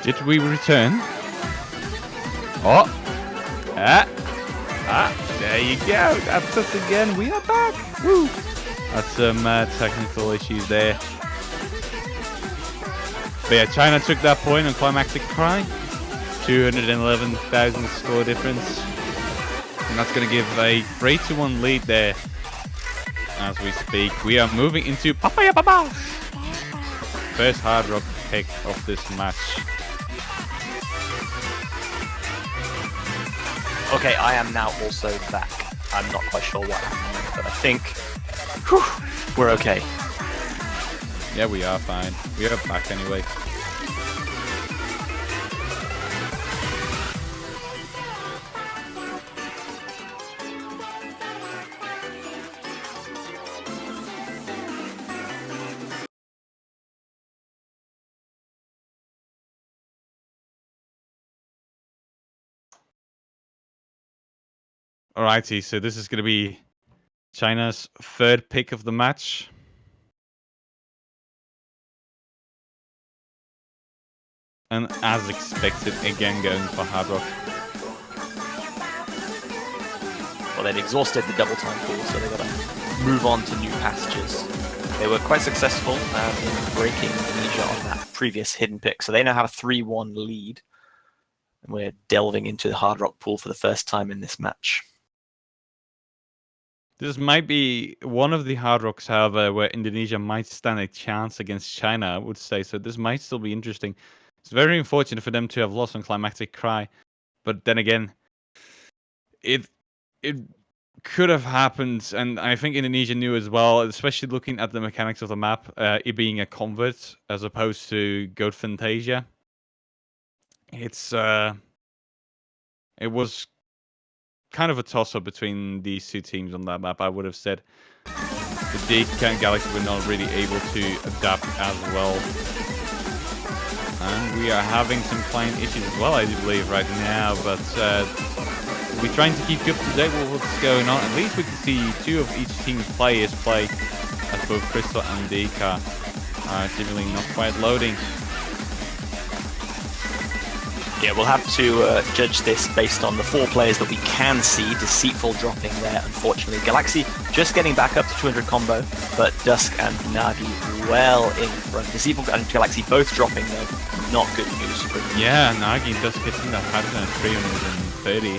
Did we return? Oh! There you go. That's us again. We are back. Woo! That's some technical issues there. But yeah, China took that point on Climactic Cry. 211,000 score difference. And that's going to give a 3-1 lead there. As we speak, we are moving into Papaya Baba. First hard rock pick of this match. Okay, I am now also back. I'm not quite sure what happened, but I think we're okay. Yeah, we are fine. We are back anyway. Alrighty, so this is going to be China's third pick of the match. And as expected, again going for hard rock. Well, they've exhausted the double time pool, so they've got to move on to new pastures. They were quite successful in breaking Indonesia on that previous hidden pick, so they now have a 3-1 lead. And we're delving into the hard rock pool for the first time in this match. This might be one of the hard rocks, however, where Indonesia might stand a chance against China, I would say. So this might still be interesting. It's very unfortunate for them to have lost on Climactic Cry. But then again, it could have happened. And I think Indonesia knew as well, especially looking at the mechanics of the map, it being a convert as opposed to Goat Fantasia. It was kind of a toss-up between these two teams on that map, I would have said. The DK and Galaxy were not really able to adapt as well. And we are having some client issues as well, I do believe, right now. But we're trying to keep you up to date with what's going on. At least we can see two of each team's players play, as both Crystal and DK are seemingly not quite loading. Yeah, we'll have to judge this based on the 4 players that we can see. Deceitful dropping there, unfortunately. Galaxy just getting back up to 200 combo, but Dusk and Nagi well in front. Deceitful and Galaxy both dropping, though. Not good news for them. Yeah, Nagi just hitting that pattern at 330.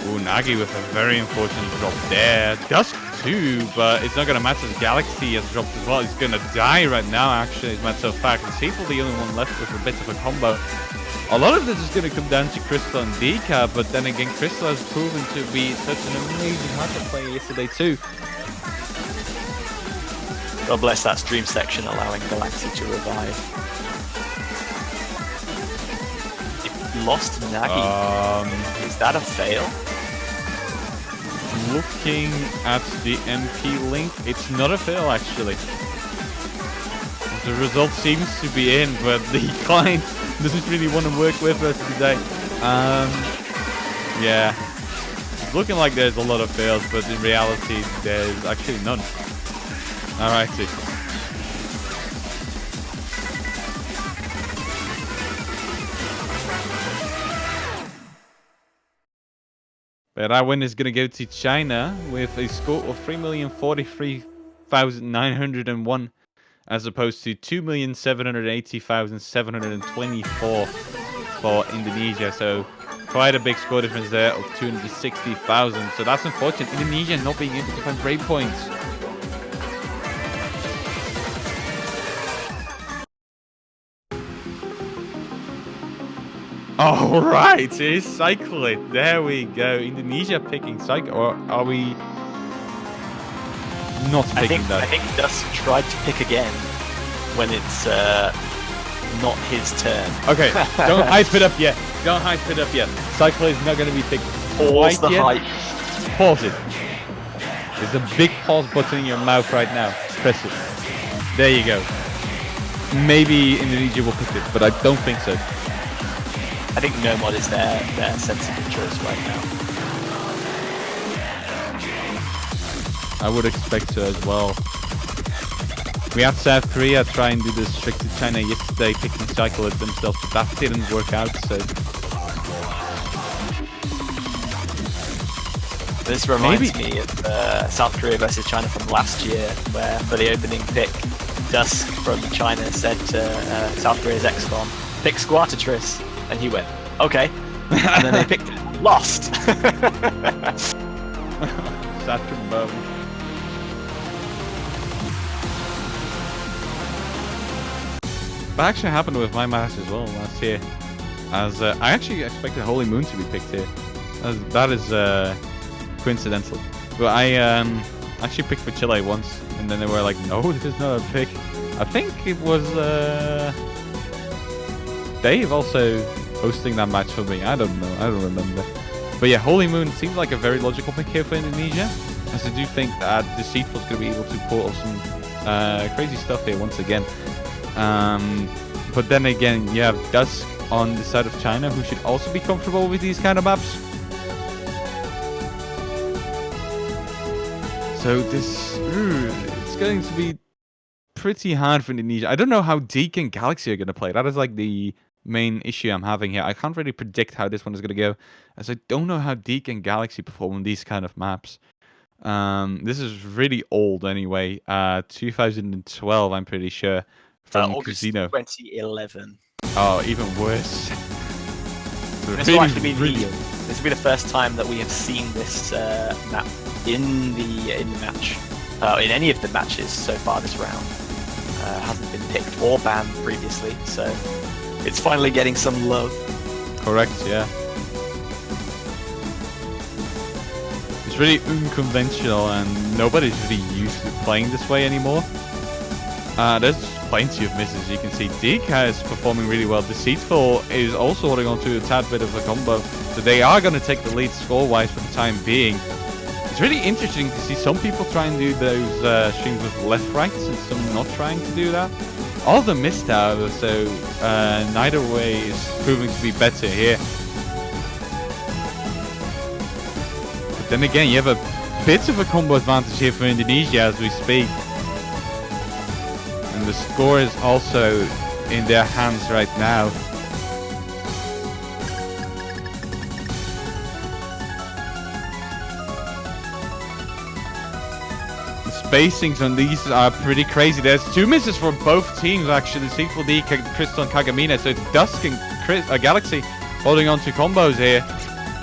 Ooh, Nagi with a very unfortunate drop there. Dusk too, but it's not going to matter as Galaxy has dropped as well. He's going to die right now, actually, as a matter of fact. Deceitful the only one left with a bit of a combo. A lot of this is going to come down to Crystal and DK, but then again, Crystal has proven to be such an amazing hardcore player yesterday too. God bless that stream section allowing Galaxy to revive. It lost Nagi. Is that a fail? Looking at the MP link, it's not a fail actually. The result seems to be in, but the client doesn't really want to work with us today. Yeah, it's looking like there's a lot of fails, but in reality, there's actually none. Alrighty. But our win is going to go to China with a score of 3,043,901 as opposed to 2,780,724 for Indonesia. So quite a big score difference there of 260,000. So that's unfortunate. Indonesia not being able to find break points. All right, it's Cyclid. There we go. Indonesia picking Cyclid, or are we not picking that? I think Dusk tried to pick again when it's not his turn. Okay, don't hype it up yet. Don't hype it up yet. Cyclid is not going to be picked. Pause the hype. Pause it. There's a big pause button in your mouth right now. Press it. There you go. Maybe Indonesia will pick it, but I don't think so. I think no mod is their sensible choice right now. I would expect so as well. We had South Korea try and do this trick to China yesterday, picking cycle it themselves, but that didn't work out, so... This reminds me of South Korea versus China from last year, where for the opening pick, Dusk from China said to South Korea's XCOM, pick Squattatrice, and he went, okay. And then they picked it, lost. Saturn bum. That actually happened with my match as well last year. As I actually expected Holy Moon to be picked here. That is coincidental. But I actually picked for Chile once, and then they were like, no, this is not a pick. I think it was Dave also hosting that match for me. I don't know. I don't remember. But yeah, Holy Moon seems like a very logical pick here for Indonesia. As I do think that Deceitful is going to be able to pull off some crazy stuff here once again. But then again, you have Dusk on the side of China, who should also be comfortable with these kind of maps. So this, it's going to be pretty hard for Indonesia. I don't know how Deke and Galaxy are going to play. That is like the main issue I'm having here. I can't really predict how this one is going to go, as I don't know how Deke and Galaxy perform on these kind of maps. This is really old anyway. 2012, I'm pretty sure. From August Casino. 2011. Oh, even worse. This will actually be this will be the first time that we have seen this map in the match, in any of the matches so far this round. Hasn't been picked or banned previously, so it's finally getting some love. Correct, yeah. It's really unconventional, and nobody's really used to playing this way anymore. There's plenty of misses. You can see Deka is performing really well. Deceitful is also holding on to a tad bit of a combo. So they are going to take the lead score-wise for the time being. It's really interesting to see some people try and do those streams with left-rights and some not trying to do that. All of them missed out, so neither way is proving to be better here. But then again, you have a bit of a combo advantage here for Indonesia as we speak. And the score is also in their hands right now. The spacings on these are pretty crazy. There's two misses for both teams actually. Sequel D, Crystal and Kagamina. So it's Dusk and Galaxy holding on to combos here.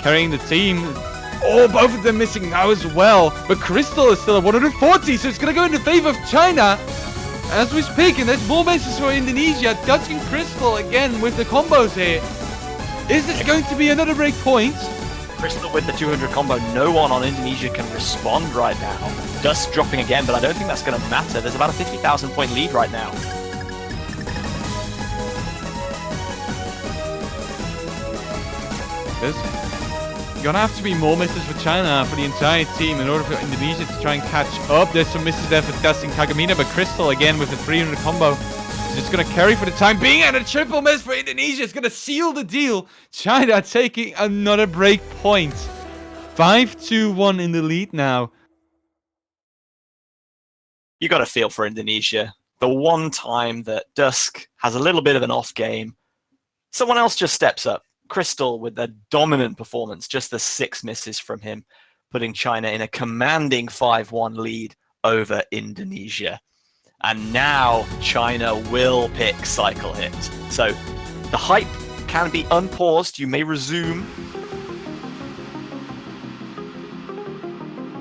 Carrying the team. Oh, both of them missing now as well. But Crystal is still at 140, so it's going to go in the favor of China. As we speak, and there's more misses for Indonesia. Dusk and Crystal again with the combos here. Is this going to be another break point? Crystal with the 200 combo. No one on Indonesia can respond right now. Dusk dropping again, but I don't think that's going to matter. There's about a 50,000 point lead right now. There's gonna have to be more misses for China for the entire team in order for Indonesia to try and catch up. There's some misses there for Dust and Kagamina, but Crystal again with the 300 combo is just gonna carry for the time being, and a triple miss for Indonesia is gonna seal the deal. China taking another break point. 5-2-1 in the lead now. You got to feel for Indonesia. The one time that Dusk has a little bit of an off game, someone else just steps up. Crystal with a dominant performance, just the 6 misses from him, putting China in a commanding 5-1 lead over Indonesia. And now China will pick Cycle Hit. So the hype can be unpaused. You may resume.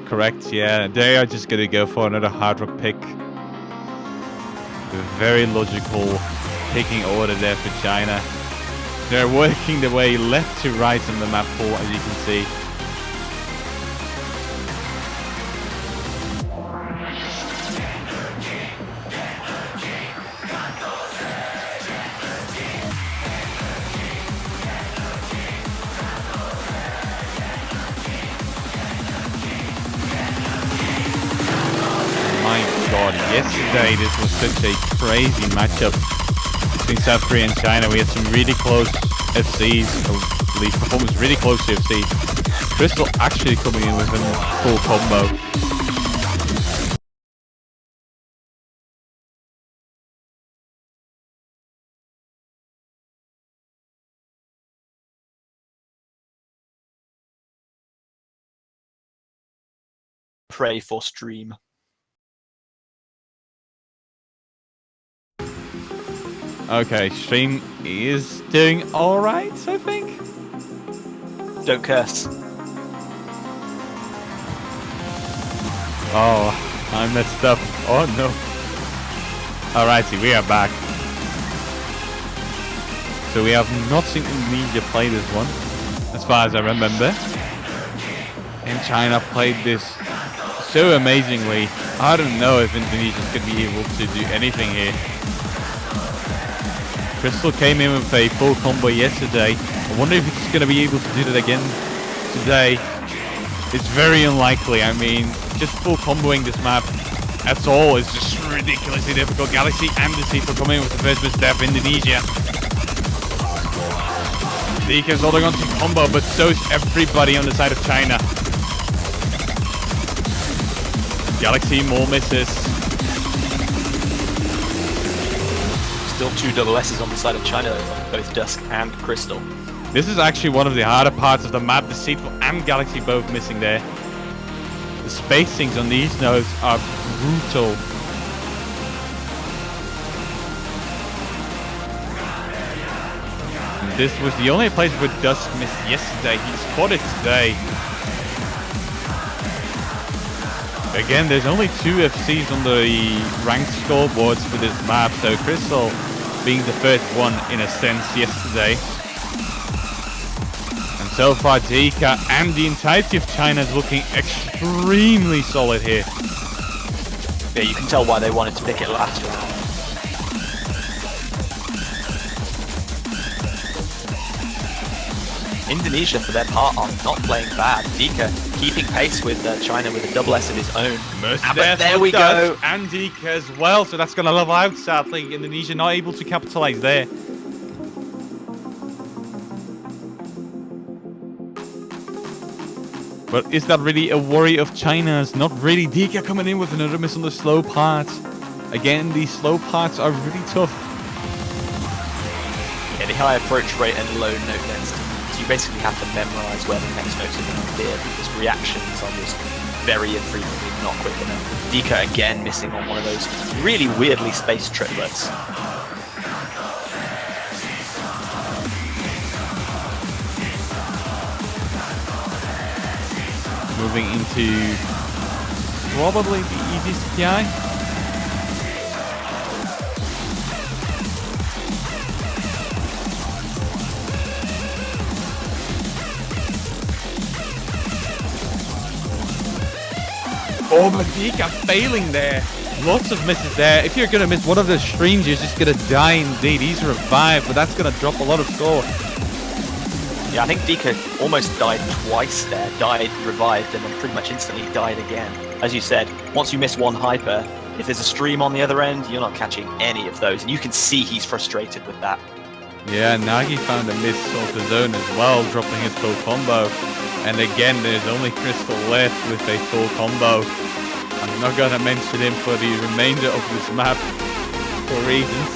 Correct, yeah. They are just going to go for another hard rock pick. A very logical picking order there for China. They're working their way left to right on the map pool, as you can see. My God, yesterday this was such a crazy matchup between South Korea and China. We had some really close FCs, or at least performance really close to FCs. Crystal actually coming in with a full combo. Pray for stream. Okay, stream is doing alright, I think. Don't curse. Oh, I messed up. Oh no. Alrighty, we are back. So we have not seen Indonesia play this one, as far as I remember. And China played this so amazingly. I don't know if Indonesia's going to be able to do anything here. Crystal came in with a full combo yesterday. I wonder if he's going to be able to do that again today. It's very unlikely. I mean, just full comboing this map at all is just ridiculously difficult. Galaxy and the Seafood coming in with the first misstep. Indonesia. DK's holding on to combo, but so is everybody on the side of China. Galaxy, more misses. Still 2 double S's on the side of China, though, both Dusk and Crystal. This is actually one of the harder parts of the map. Deceitful and Galaxy both missing there. The spacings on these nodes are brutal. And this was the only place where Dusk missed yesterday. He's caught it today. Again, there's only 2 FCs on the ranked scoreboards for this map, so Crystal being the first one in a sense yesterday. And so far, Dika and the entirety of China is looking extremely solid here. Yeah, you can tell why they wanted to pick it last round. Indonesia, for their part, are not playing bad. Dika keeping pace with China with a double S of his own. But there we go. And Dika as well, so that's going to level out, sadly. Indonesia not able to capitalize there. But is that really a worry of China's? Not really. Dika coming in with another miss on the slow parts. Again, these slow parts are really tough. Yeah, the high approach rate and low note density. You basically have to memorize where the next notes are going to appear because reactions are just very infrequently not quick enough. Dika again missing on one of those really weirdly spaced triplets. Moving into probably the easiest TI. Oh, but Dika failing there. Lots of misses there. If you're going to miss one of the streams, you're just going to die indeed. He's revived, but that's going to drop a lot of score. Yeah, I think Dika almost died twice there. Died, revived, and then pretty much instantly died again. As you said, once you miss one hyper, if there's a stream on the other end, you're not catching any of those. And you can see he's frustrated with that. Yeah, Nagi found a miss off the zone as well, dropping his full combo. And again, there's only Crystal left with a full combo. I'm not going to mention him for the remainder of this map for reasons.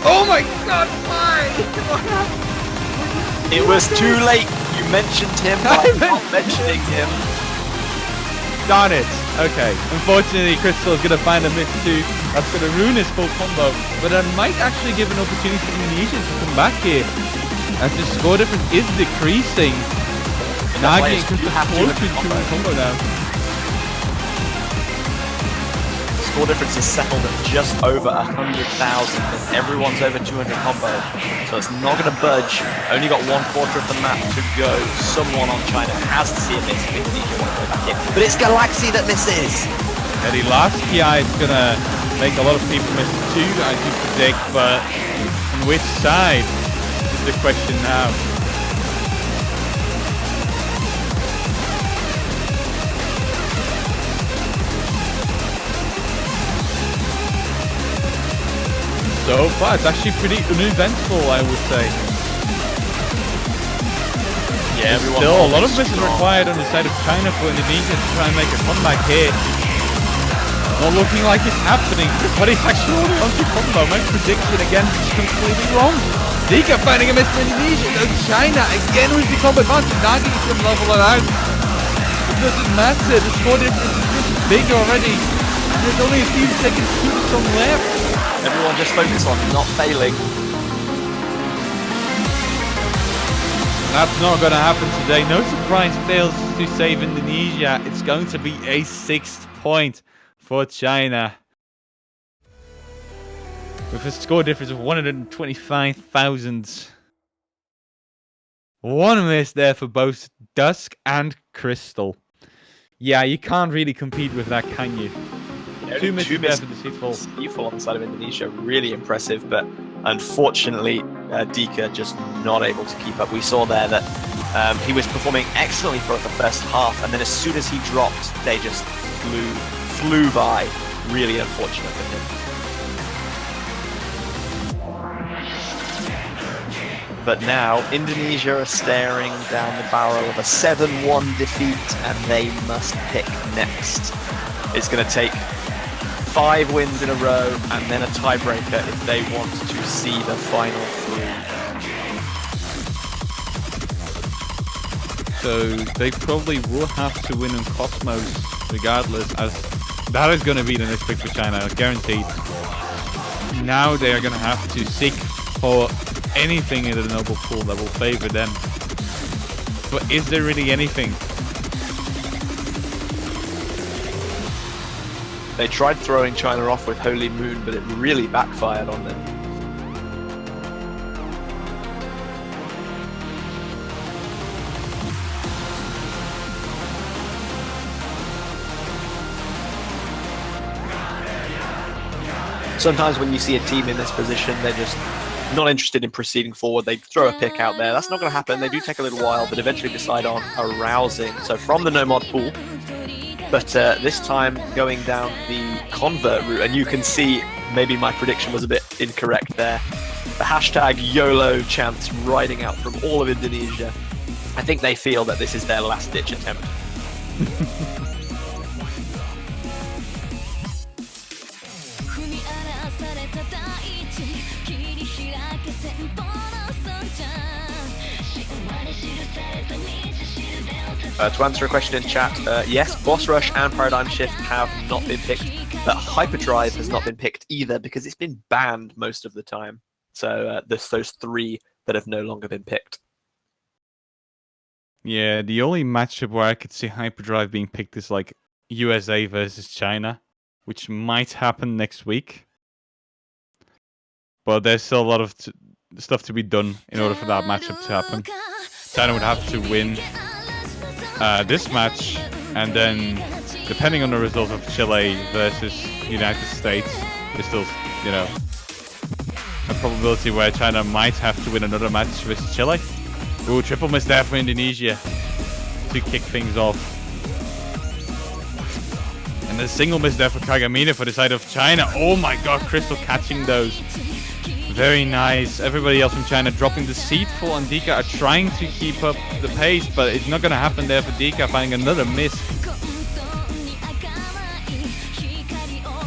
Oh my god, why? What happened? It was too late. You mentioned him by not mentioning him. Darn it. Okay. Unfortunately, Crystal is going to find a miss too. That's going to ruin his full combo. But that might actually give an opportunity for Indonesia to come back here. As the score difference is decreasing. Nagi and Crystal close to 2 combo now. Score difference is settled at just over 100,000 and everyone's over 200 combo. So it's not going to budge. Only got 1/4 of the map to go. Someone on China has to see a miss if Indonesia want to go back in. But it's Galaxy that misses. Yeah, the last PI is going to make a lot of people miss too, I do predict. But on which side is the question now. so far, it's actually pretty uneventful, I would say. Yeah, there's still a lot of misses required on the side of China for Indonesia to try and make a comeback here. Not looking like it's happening, but it's actually only onto combo. My prediction again is completely wrong. Dika finding a miss for Indonesia, though China again with the combo advantage. Nagi can level it out. It doesn't matter, the score difference is just big already. And there's only a few seconds to the song left. Everyone just focus on not failing. That's not going to happen today. No surprise fails to save Indonesia. It's going to be a 6th point for China. With a score difference of 125,000. One miss there for both Dusk and Crystal. Yeah, you can't really compete with that, can you? Yeah, two misses there for the Deceitful. Deceitful on the side of Indonesia, really impressive, but unfortunately, Dika just not able to keep up. We saw there that he was performing excellently for the first half, and then as soon as he dropped, they just flew by. Really unfortunate for him. But now, Indonesia are staring down the barrel of a 7-1 defeat, and they must pick next. It's going to take 5 wins in a row, and then a tiebreaker if they want to see the final 3. So they probably will have to win on Cosmos regardless, as that is going to be the next pick for China, guaranteed. Now they are going to have to seek for anything in the Noble Pool that will favor them. But is there really anything? They tried throwing China off with Holy Moon, but it really backfired on them. Sometimes when you see a team in this position, they're just not interested in proceeding forward. They throw a pick out there. That's not going to happen. They do take a little while, but eventually decide on arousing. So from the no mod pool, but this time going down the convert route, and you can see maybe my prediction was a bit incorrect there. The hashtag YOLO chants riding out from all of Indonesia. I think they feel that this is their last ditch attempt. To answer a question in chat, yes, Boss Rush and Paradigm Shift have not been picked, but Hyperdrive has not been picked either because it's been banned most of the time. So there's those 3 that have no longer been picked. Yeah, the only matchup where I could see Hyperdrive being picked is like USA versus China, which might happen next week. But there's still a lot of stuff to be done in order for that matchup to happen. China would have to win this match, and then depending on the result of Chile versus United States, there's still, you know, a probability where China might have to win another match versus Chile. Ooh, triple miss there for Indonesia to kick things off. And a single miss there for Kagamine for the side of China. Oh my god, Crystal catching those. Very nice. Everybody else from China dropping Deceitful, and Dika are trying to keep up the pace, but it's not going to happen there for Dika, finding another miss.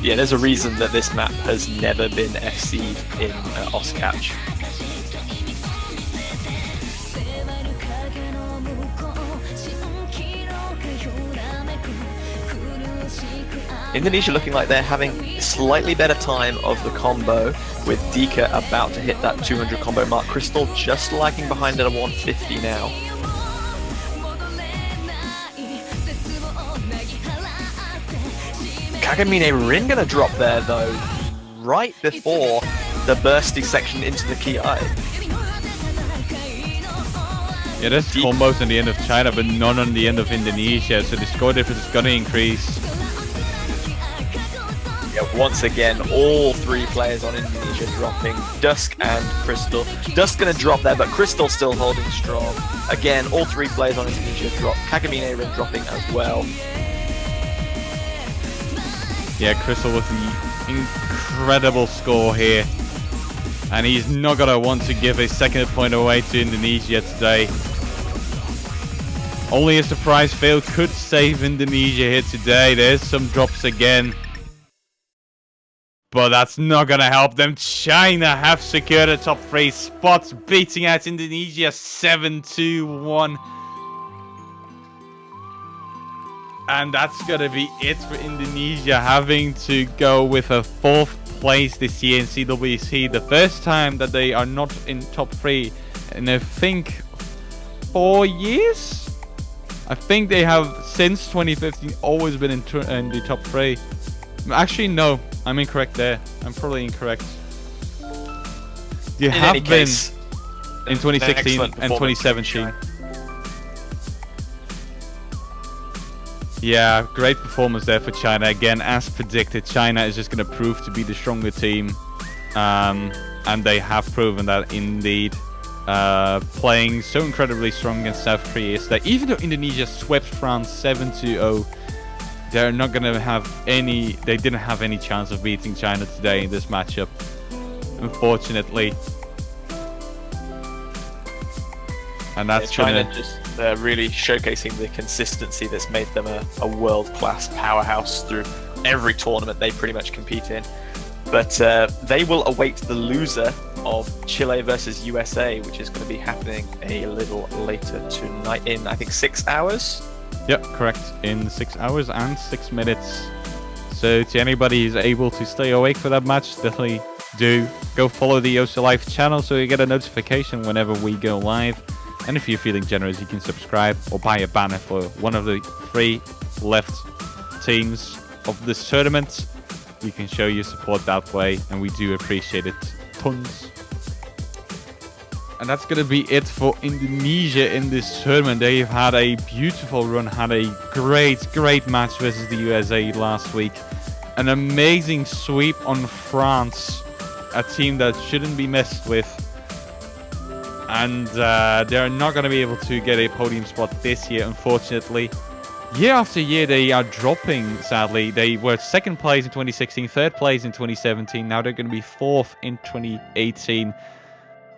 Yeah, there's a reason that this map has never been FC'd in Oscatch. Indonesia looking like they're having a slightly better time of the combo, with Dika about to hit that 200 combo mark. Crystal just lagging behind at a 150 now. Kagamine Rin gonna drop there though, right before the bursty section into the Ki. Yeah, there's combos on the end of China, but none on the end of Indonesia, so the score difference is gonna increase. Yeah, once again, all 3 players on Indonesia dropping. Dusk and Crystal. Dusk gonna drop there, but Crystal still holding strong. Again, all 3 players on Indonesia drop. Kagamine Rin dropping as well. Yeah, Crystal with the incredible score here. And he's not going to want to give a second point away to Indonesia today. Only a surprise fail could save Indonesia here today. There's some drops again. But that's not going to help them. China have secured a top 3 spot, beating out Indonesia 7-1. And that's going to be it for Indonesia, having to go with a 4th place this year in CWC. The first time that they are not in top 3 in, I think, 4 years? I think they have, since 2015, always been in the top 3. Actually, no. I'm incorrect there. I'm probably incorrect. They have been in 2016 and 2017. Yeah, great performance there for China. Again, as predicted, China is just going to prove to be the stronger team. And they have proven that indeed. Playing so incredibly strong against South Korea is that even though Indonesia swept France 7-0, they're not going to have any... They didn't have any chance of beating China today in this matchup, unfortunately. And that's China just really showcasing the consistency that's made them a world-class powerhouse through every tournament they pretty much compete in. But they will await the loser of Chile versus USA, which is going to be happening a little later tonight in, I think, 6 hours? Yep, correct. In 6 hours and 6 minutes. So to anybody who's able to stay awake for that match, definitely do go follow the Yosa Live channel so you get a notification whenever we go live. And if you're feeling generous, you can subscribe or buy a banner for one of the 3 left teams of this tournament. You can show your support that way, and we do appreciate it tons. And that's going to be it for Indonesia in this tournament. They've had a beautiful run, had a great match versus the USA last week. An amazing sweep on France, a team that shouldn't be messed with. And they're not going to be able to get a podium spot this year, unfortunately. Year after year, they are dropping, sadly. They were 2nd place in 2016, 3rd place in 2017. Now they're going to be 4th in 2018.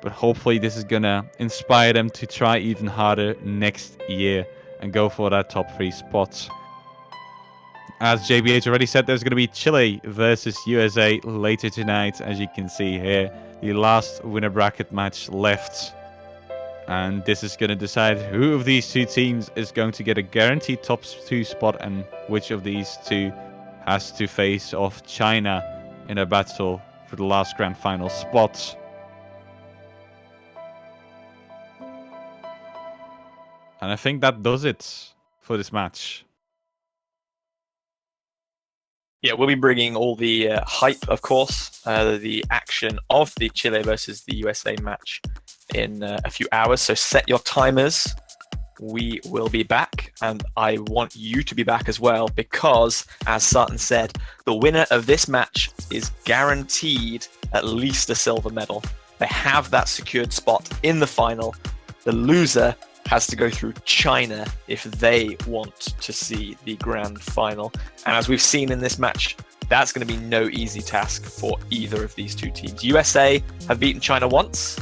But hopefully this is going to inspire them to try even harder next year and go for that top 3 spot. As JBH already said, there's going to be Chile versus USA later tonight, as you can see here. The last winner bracket match left. And this is going to decide who of these 2 teams is going to get a guaranteed top 2 spot and which of these 2 has to face off China in a battle for the last grand final spot. And I think that does it for this match. Yeah, we'll be bringing all the hype, of course, the action of the Chile versus the USA match in a few hours. So set your timers. We will be back, and I want you to be back as well, because, as Sartan said, the winner of this match is guaranteed at least a silver medal. They have that secured spot in the final. The loser has to go through China if they want to see the grand final. And as we've seen in this match, that's going to be no easy task for either of these 2 teams. USA have beaten China once.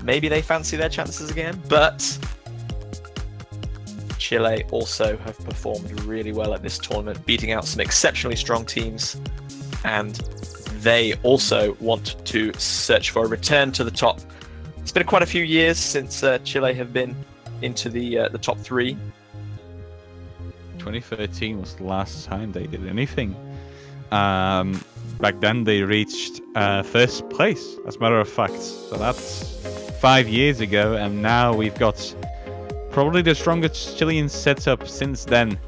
Maybe they fancy their chances again, but Chile also have performed really well at this tournament, beating out some exceptionally strong teams. And they also want to search for a return to the top. It's been quite a few years since Chile have been into the top 3. 2013 was the last time they did anything. Back then they reached 1st place, as a matter of fact. So that's 5 years ago, and now we've got probably the strongest Chilean setup since then,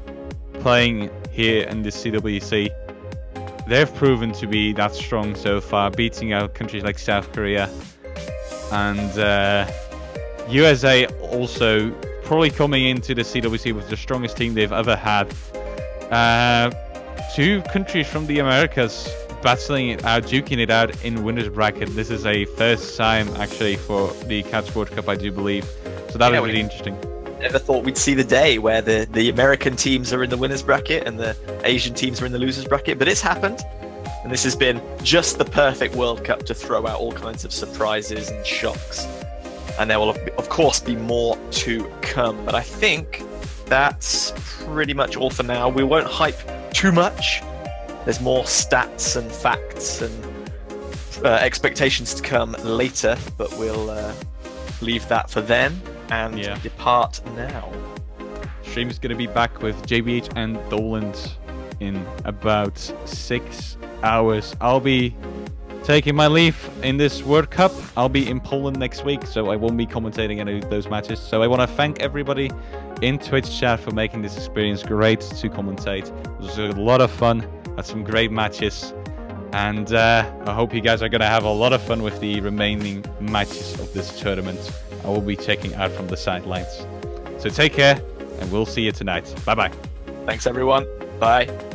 playing here in the CWC. They've proven to be that strong so far, beating out countries like South Korea. And USA also probably coming into the CWC with the strongest team they've ever had. 2 countries from the Americas battling it out, duking it out in winners bracket. This is a first time actually for the Catch World Cup, I do believe. So that is really interesting. Never thought we'd see the day where the American teams are in the winners bracket and the Asian teams are in the losers bracket, but it's happened. And this has been just the perfect World Cup to throw out all kinds of surprises and shocks. And there will, of course, be more to come. But I think that's pretty much all for now. We won't hype too much. There's more stats and facts and expectations to come later, but we'll leave that for then and depart now. Stream is going to be back with JBH and Doland in about 6 hours. I'll be taking my leave in this World Cup. I'll be in Poland next week, so I won't be commentating any of those matches. So I want to thank everybody in Twitch chat for making this experience great to commentate. It was a lot of fun. Had some great matches. And I hope you guys are going to have a lot of fun with the remaining matches of this tournament. I will be checking out from the sidelines. So take care, and we'll see you tonight. Bye-bye. Thanks, everyone. Bye.